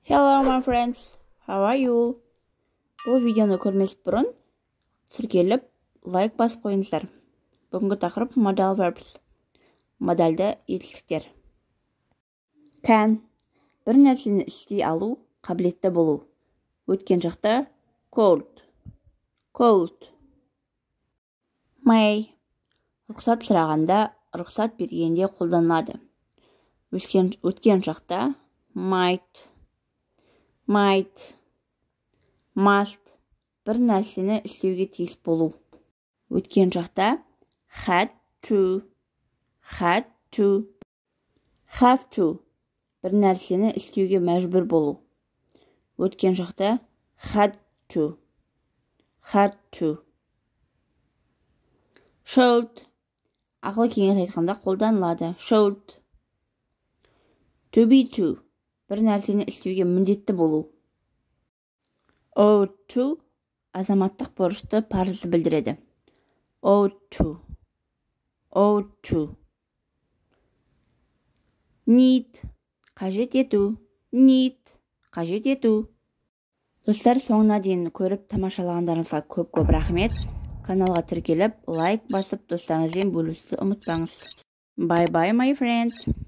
Hello my friends, how are you? Бұл видеоны көрмес бұрын тіркеліп, лайк басып қойыңыздар. Бүгінгі тақырып modal verbs. Модальды етістіктер. Can бір нәрсені істей алу, қабілетті болу. Өткен шақта cold. May рұқсат сұрағанда, рұқсат бергенде қолданылады. Өткен шақта might, must бір нәрсені істеуге тиіс болу. Өткен шақта had to, have to бір нәрсені істеуге мәжбүр болу. Өткен шақта had to. Should ақыл кеңес айтқанда қолданылады. Should. To be to бір нәрсені істеуге міндетті болу. Ought to азаматтық борышты, парызды білдіреді. Ought to. Need қажет ету. Достар, соңына дейін көріп тамашалағандарыңызға көп рахмет. Каналға тіркеліп, лайк басып, достарыңызбен бөлісуді ұмытпаңыз. Bye my friend.